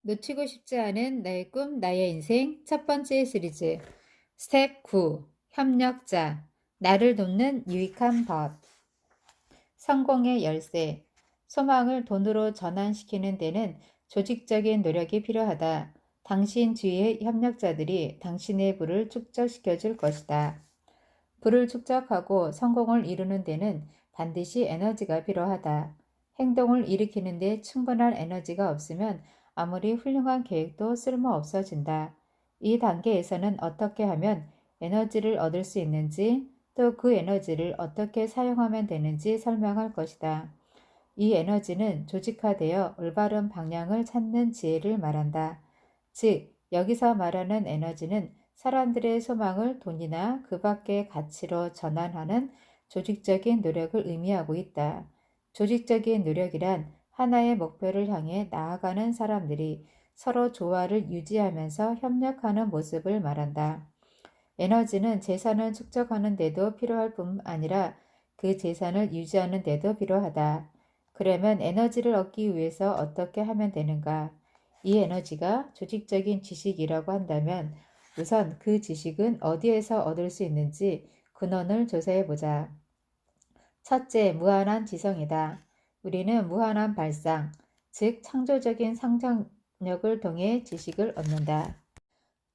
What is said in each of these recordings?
놓치고 싶지 않은 나의 꿈, 나의 인생 첫 번째 시리즈 스텝 9 협력자 나를 돕는 유익한 법 성공의 열쇠 소망을 돈으로 전환시키는 데는 조직적인 노력이 필요하다. 당신 주위의 협력자들이 당신의 부를 축적시켜 줄 것이다. 부를 축적하고 성공을 이루는 데는 반드시 에너지가 필요하다. 행동을 일으키는 데 충분한 에너지가 없으면 아무리 훌륭한 계획도 쓸모없어진다. 이 단계에서는 어떻게 하면 에너지를 얻을 수 있는지 또 그 에너지를 어떻게 사용하면 되는지 설명할 것이다. 이 에너지는 조직화되어 올바른 방향을 찾는 지혜를 말한다. 즉, 여기서 말하는 에너지는 사람들의 소망을 돈이나 그 밖의 가치로 전환하는 조직적인 노력을 의미하고 있다. 조직적인 노력이란 하나의 목표를 향해 나아가는 사람들이 서로 조화를 유지하면서 협력하는 모습을 말한다. 에너지는 재산을 축적하는 데도 필요할 뿐 아니라 그 재산을 유지하는 데도 필요하다. 그러면 에너지를 얻기 위해서 어떻게 하면 되는가? 이 에너지가 조직적인 지식이라고 한다면 우선 그 지식은 어디에서 얻을 수 있는지 근원을 조사해 보자. 첫째, 무한한 지성이다. 우리는 무한한 발상, 즉 창조적인 상상력을 통해 지식을 얻는다.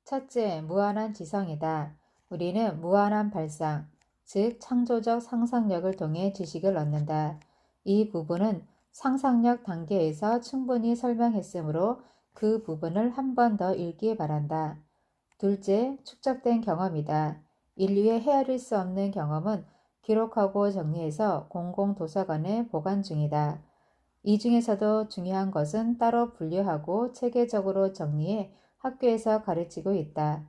첫째, 무한한 지성이다. 우리는 무한한 발상, 즉 창조적 상상력을 통해 지식을 얻는다. 이 부분은 상상력 단계에서 충분히 설명했으므로 그 부분을 한 번 더 읽기 바란다. 둘째, 축적된 경험이다. 인류의 헤아릴 수 없는 경험은 기록하고 정리해서 공공도서관에 보관 중이다. 이 중에서도 중요한 것은 따로 분류하고 체계적으로 정리해 학교에서 가르치고 있다.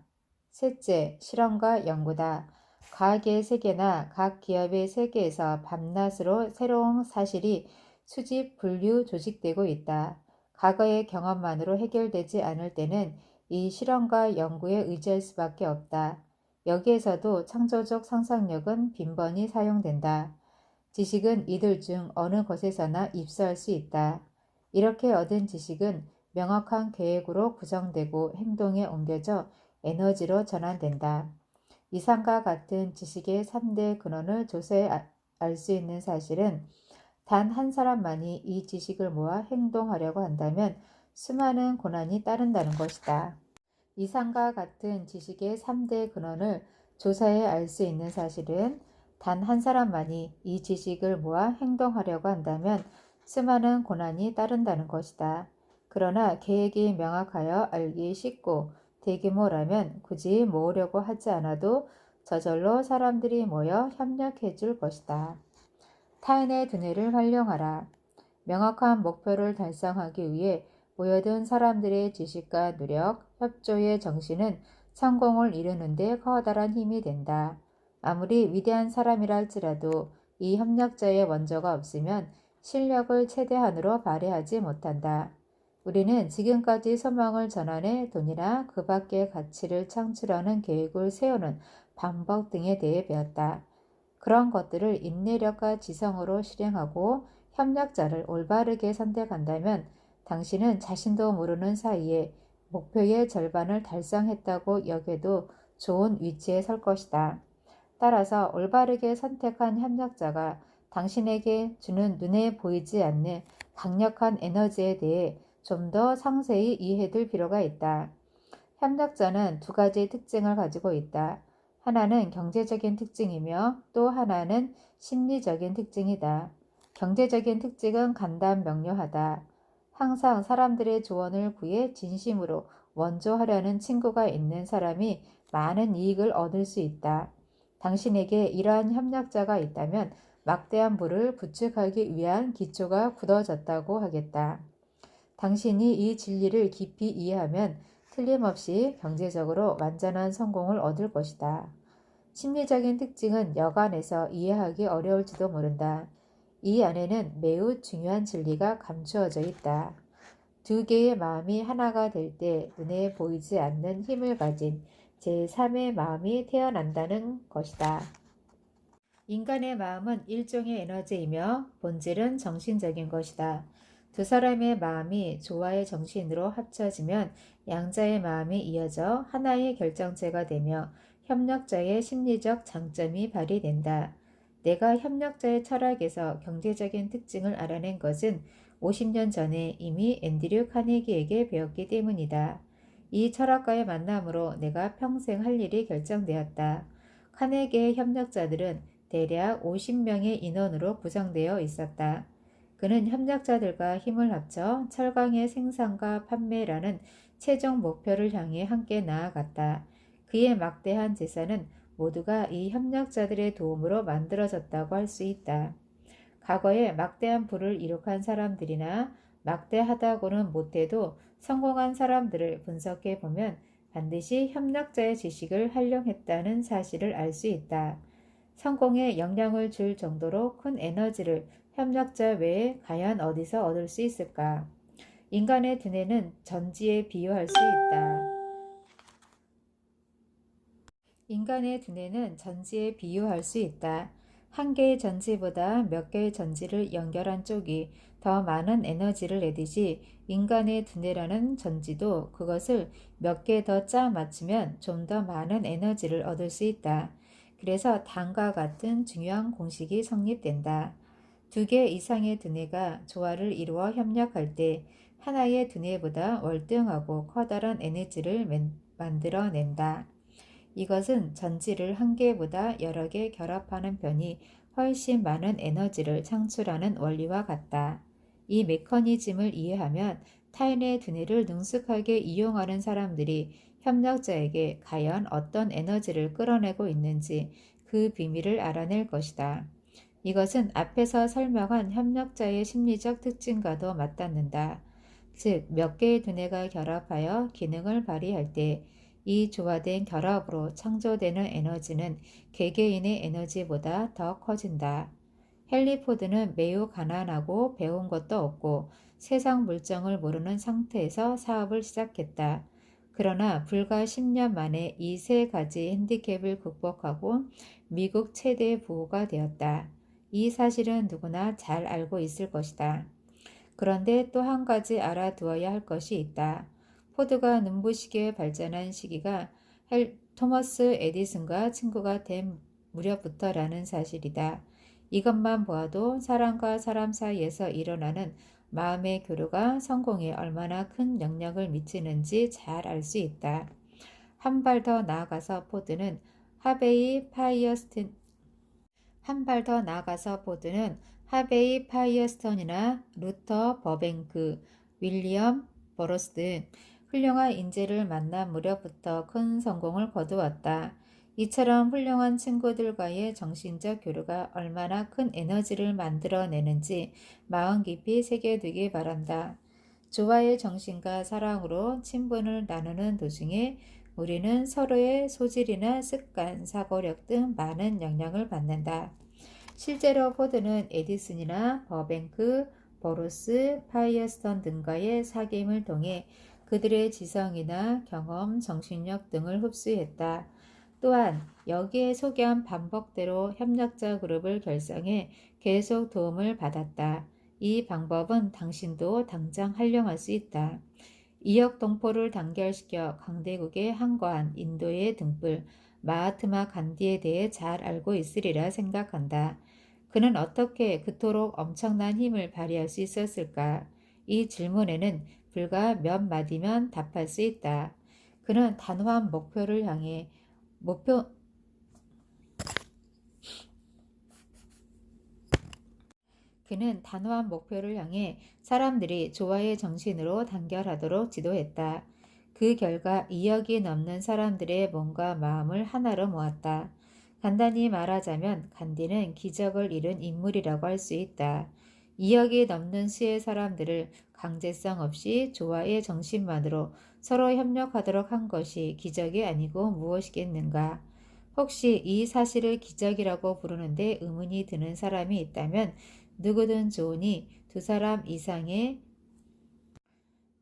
셋째, 실험과 연구다. 과학의 세계나 각 기업의 세계에서 밤낮으로 새로운 사실이 수집, 분류, 조직되고 있다. 과거의 경험만으로 해결되지 않을 때는 이 실험과 연구에 의지할 수밖에 없다. 여기에서도 창조적 상상력은 빈번히 사용된다. 지식은 이들 중 어느 것에서나 입수할 수 있다. 이렇게 얻은 지식은 명확한 계획으로 구성되고 행동에 옮겨져 에너지로 전환된다. 이상과 같은 지식의 3대 근원을 조사해 알 수 있는 사실은 단 한 사람만이 이 지식을 모아 행동하려고 한다면 수많은 고난이 따른다는 것이다. 이상과 같은 지식의 3대 근원을 조사해 알 수 있는 사실은 단 한 사람만이 이 지식을 모아 행동하려고 한다면 수많은 고난이 따른다는 것이다. 그러나 계획이 명확하여 알기 쉽고 대규모라면 굳이 모으려고 하지 않아도 저절로 사람들이 모여 협력해 줄 것이다. 타인의 두뇌를 활용하라. 명확한 목표를 달성하기 위해 모여든 사람들의 지식과 노력, 협조의 정신은 성공을 이루는 데 커다란 힘이 된다. 아무리 위대한 사람이라 할지라도 이 협력자의 원조가 없으면 실력을 최대한으로 발휘하지 못한다. 우리는 지금까지 소망을 전환해 돈이나 그 밖의 가치를 창출하는 계획을 세우는 방법 등에 대해 배웠다. 그런 것들을 인내력과 지성으로 실행하고 협력자를 올바르게 선택한다면 당신은 자신도 모르는 사이에 목표의 절반을 달성했다고 여겨도 좋은 위치에 설 것이다. 따라서 올바르게 선택한 협력자가 당신에게 주는 눈에 보이지 않는 강력한 에너지에 대해 좀 더 상세히 이해될 필요가 있다. 협력자는 두 가지 특징을 가지고 있다. 하나는 경제적인 특징이며 또 하나는 심리적인 특징이다. 경제적인 특징은 간단 명료하다. 항상 사람들의 조언을 구해 진심으로 원조하려는 친구가 있는 사람이 많은 이익을 얻을 수 있다. 당신에게 이러한 협력자가 있다면 막대한 부를 구축하기 위한 기초가 굳어졌다고 하겠다. 당신이 이 진리를 깊이 이해하면 틀림없이 경제적으로 완전한 성공을 얻을 것이다. 심리적인 특징은 여간해서 이해하기 어려울지도 모른다. 이 안에는 매우 중요한 진리가 감추어져 있다. 두 개의 마음이 하나가 될 때 눈에 보이지 않는 힘을 가진 제3의 마음이 태어난다는 것이다. 인간의 마음은 일종의 에너지이며 본질은 정신적인 것이다. 두 사람의 마음이 조화의 정신으로 합쳐지면 양자의 마음이 이어져 하나의 결정체가 되며 협력자의 심리적 장점이 발휘된다. 내가 협력자의 철학에서 경제적인 특징을 알아낸 것은 50년 전에 이미 앤드류 카네기에게 배웠기 때문이다. 이 철학가의 만남으로 내가 평생 할 일이 결정되었다. 카네기의 협력자들은 대략 50명의 인원으로 구성되어 있었다. 그는 협력자들과 힘을 합쳐 철강의 생산과 판매라는 최종 목표를 향해 함께 나아갔다. 그의 막대한 재산은 모두가 이 협력자들의 도움으로 만들어졌다고 할 수 있다. 과거에 막대한 부를 이룩한 사람들이나 막대하다고는 못해도 성공한 사람들을 분석해 보면 반드시 협력자의 지식을 활용했다는 사실을 알 수 있다. 성공에 영향을 줄 정도로 큰 에너지를 협력자 외에 과연 어디서 얻을 수 있을까? 인간의 두뇌는 전지에 비유할 수 있다. 인간의 두뇌는 전지에 비유할 수 있다. 한 개의 전지보다 몇 개의 전지를 연결한 쪽이 더 많은 에너지를 내듯이 인간의 두뇌라는 전지도 그것을 몇 개 더 짜 맞추면 좀 더 많은 에너지를 얻을 수 있다. 그래서 다음과 같은 중요한 공식이 성립된다. 두 개 이상의 두뇌가 조화를 이루어 협력할 때 하나의 두뇌보다 월등하고 커다란 에너지를 만들어낸다. 이것은 전지를 한 개보다 여러 개 결합하는 편이 훨씬 많은 에너지를 창출하는 원리와 같다. 이 메커니즘을 이해하면 타인의 두뇌를 능숙하게 이용하는 사람들이 협력자에게 과연 어떤 에너지를 끌어내고 있는지 그 비밀을 알아낼 것이다. 이것은 앞에서 설명한 협력자의 심리적 특징과도 맞닿는다. 즉, 몇 개의 두뇌가 결합하여 기능을 발휘할 때 이 조화된 결합으로 창조되는 에너지는 개개인의 에너지보다 더 커진다. 헨리 포드는 매우 가난하고 배운 것도 없고 세상 물정을 모르는 상태에서 사업을 시작했다. 그러나 불과 10년 만에 이 세 가지 핸디캡을 극복하고 미국 최대 부호가 되었다. 이 사실은 누구나 잘 알고 있을 것이다. 그런데 또 한 가지 알아두어야 할 것이 있다. 포드가 눈부시게 발전한 시기가 토머스 에디슨과 친구가 된 무렵부터라는 사실이다. 이것만 보아도 사람과 사람 사이에서 일어나는 마음의 교류가 성공에 얼마나 큰 영향을 미치는지 잘 알 수 있다. 한 발 더 나아가서 포드는 하베이 파이어스턴이나 루터 버뱅크, 윌리엄 버로스 등 훌륭한 인재를 만난 무렵부터 큰 성공을 거두었다. 이처럼 훌륭한 친구들과의 정신적 교류가 얼마나 큰 에너지를 만들어내는지 마음 깊이 새겨두기 바란다. 조화의 정신과 사랑으로 친분을 나누는 도중에 우리는 서로의 소질이나 습관, 사고력 등 많은 영향을 받는다. 실제로 포드는 에디슨이나 버뱅크, 버로스, 파이어스턴 등과의 사귐을 통해 그들의 지성이나 경험, 정신력 등을 흡수했다. 또한 여기에 소개한 방법대로 협력자 그룹을 결성해 계속 도움을 받았다. 이 방법은 당신도 당장 활용할 수 있다. 이역 동포를 단결시켜 강대국의 항거한 인도의 등불 마하트마 간디에 대해 잘 알고 있으리라 생각한다. 그는 어떻게 그토록 엄청난 힘을 발휘할 수 있었을까? 이 질문에는 불과 몇 마디면 답할 수 있다. 그는 단호한 목표를 향해 사람들이 조화의 정신으로 단결하도록 지도했다. 그 결과 2억이 넘는 사람들의 몸과 마음을 하나로 모았다. 간단히 말하자면 간디는 기적을 이룬 인물이라고 할 수 있다. 2억이 넘는 수의 사람들을 강제성 없이 조화의 정신만으로 서로 협력하도록 한 것이 기적이 아니고 무엇이겠는가? 혹시 이 사실을 기적이라고 부르는데 의문이 드는 사람이 있다면 누구든 좋으니 두 사람 이상의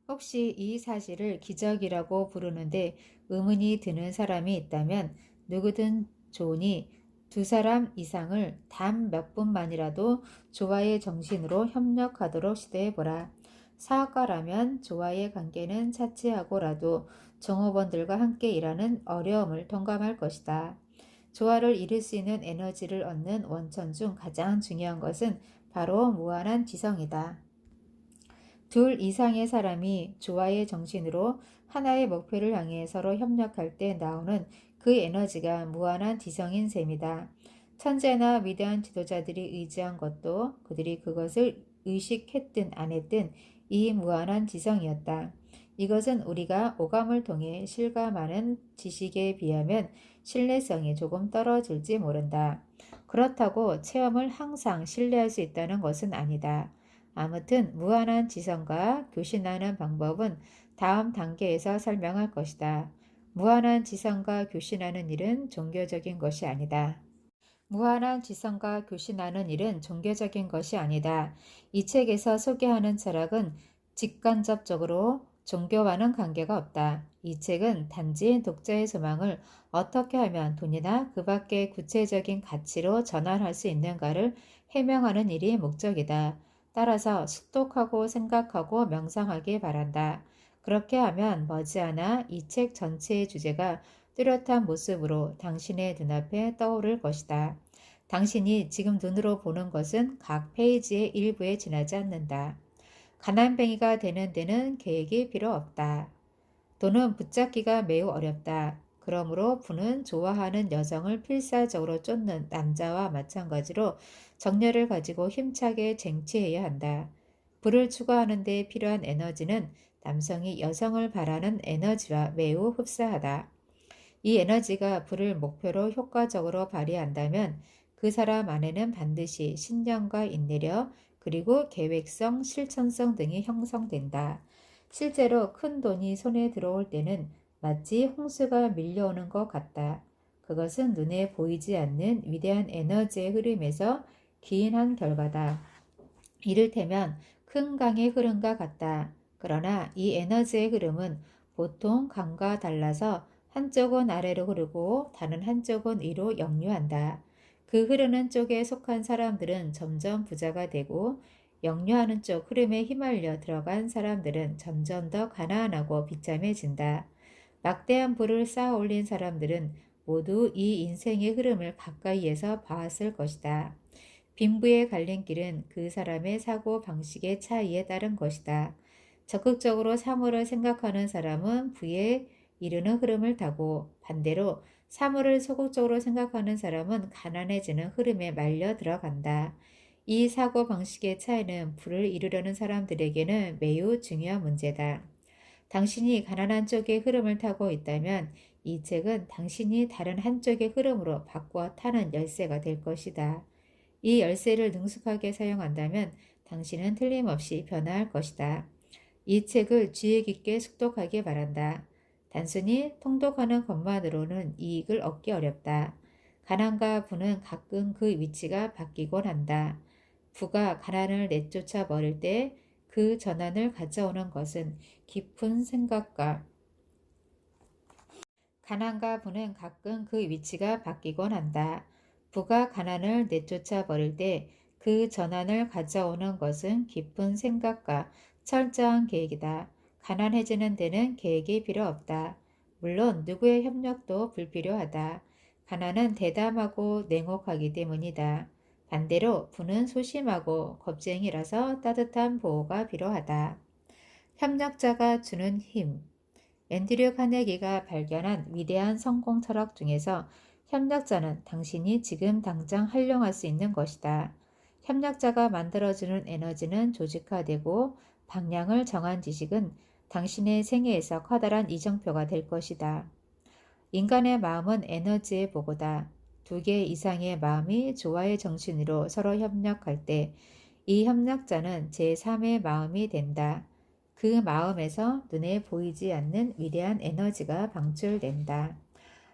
혹시 이 사실을 기적이라고 부르는데 의문이 드는 사람이 있다면 누구든 좋으니 두 사람 이상을 단 몇 분만이라도 조화의 정신으로 협력하도록 시도해보라. 사업가라면 조와의 관계는 차치하고라도 종업원들과 함께 일하는 어려움을 동감할 것이다. 조화를 이룰 수 있는 에너지를 얻는 원천 중 가장 중요한 것은 바로 무한한 지성이다. 둘 이상의 사람이 조화의 정신으로 하나의 목표를 향해 서로 협력할 때 나오는 그 에너지가 무한한 지성인 셈이다. 천재나 위대한 지도자들이 의지한 것도 그들이 그것을 의식했든 안 했든 이 무한한 지성이었다. 이것은 우리가 오감을 통해 실감하는 지식에 비하면 신뢰성이 조금 떨어질지 모른다. 그렇다고 체험을 항상 신뢰할 수 있다는 것은 아니다. 아무튼 무한한 지성과 교신하는 방법은 다음 단계에서 설명할 것이다. 무한한 지성과 교신하는 일은 종교적인 것이 아니다. 무한한 지성과 교신하는 일은 종교적인 것이 아니다. 이 책에서 소개하는 철학은 직간접적으로 종교와는 관계가 없다. 이 책은 단지 독자의 소망을 어떻게 하면 돈이나 그 밖의 구체적인 가치로 전환할 수 있는가를 해명하는 일이 목적이다. 따라서 숙독하고 생각하고 명상하기 바란다. 그렇게 하면 머지않아 이 책 전체의 주제가 뚜렷한 모습으로 당신의 눈앞에 떠오를 것이다. 당신이 지금 눈으로 보는 것은 각 페이지의 일부에 지나지 않는다. 가난뱅이가 되는 데는 계획이 필요 없다. 돈은 붙잡기가 매우 어렵다. 그러므로 부는 좋아하는 여성을 필사적으로 쫓는 남자와 마찬가지로 정열을 가지고 힘차게 쟁취해야 한다. 부를 추구하는 데 필요한 에너지는 남성이 여성을 바라는 에너지와 매우 흡사하다. 이 에너지가 부를 목표로 효과적으로 발휘한다면 그 사람 안에는 반드시 신념과 인내력 그리고 계획성, 실천성 등이 형성된다. 실제로 큰 돈이 손에 들어올 때는 마치 홍수가 밀려오는 것 같다. 그것은 눈에 보이지 않는 위대한 에너지의 흐름에서 기인한 결과다. 이를테면 큰 강의 흐름과 같다. 그러나 이 에너지의 흐름은 보통 강과 달라서 한쪽은 아래로 흐르고 다른 한쪽은 위로 역류한다. 그 흐르는 쪽에 속한 사람들은 점점 부자가 되고 역류하는 쪽 흐름에 휘말려 들어간 사람들은 점점 더 가난하고 비참해진다. 막대한 부를 쌓아 올린 사람들은 모두 이 인생의 흐름을 가까이에서 봐왔을 것이다. 빈부의 갈림길은 그 사람의 사고 방식의 차이에 따른 것이다. 적극적으로 사물을 생각하는 사람은 부에 이르는 흐름을 타고 반대로 사물을 소극적으로 생각하는 사람은 가난해지는 흐름에 말려 들어간다. 이 사고 방식의 차이는 부를 이루려는 사람들에게는 매우 중요한 문제다. 당신이 가난한 쪽의 흐름을 타고 있다면 이 책은 당신이 다른 한쪽의 흐름으로 바꾸어 타는 열쇠가 될 것이다. 이 열쇠를 능숙하게 사용한다면 당신은 틀림없이 변화할 것이다. 이 책을 주의 깊게 숙독하기 바란다. 단순히 통독하는 것만으로는 이익을 얻기 어렵다. 가난과 부는 가끔 그 위치가 바뀌곤 한다. 부가 가난을 내쫓아 버릴 때 그 전환을 가져오는 것은 깊은 생각과 가난과 부는 가끔 그 위치가 바뀌곤 한다. 부가 가난을 내쫓아 버릴 때 그 전환을 가져오는 것은 깊은 생각과 철저한 계획이다. 가난해지는 데는 계획이 필요 없다. 물론 누구의 협력도 불필요하다. 가난은 대담하고 냉혹하기 때문이다. 반대로 부는 소심하고 겁쟁이라서 따뜻한 보호가 필요하다. 협력자가 주는 힘. 앤드류 카네기가 발견한 위대한 성공 철학 중에서 협력자는 당신이 지금 당장 활용할 수 있는 것이다. 협력자가 만들어주는 에너지는 조직화되고 방향을 정한 지식은 당신의 생애에서 커다란 이정표가 될 것이다. 인간의 마음은 에너지의 보고다. 2개 이상의 마음이 조화의 정신으로 서로 협력할 때 이 협력자는 제3의 마음이 된다. 그 마음에서 눈에 보이지 않는 위대한 에너지가 방출된다.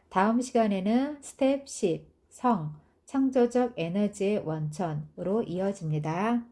다음 시간에는 스텝 10, 성, 창조적 에너지의 원천으로 이어집니다.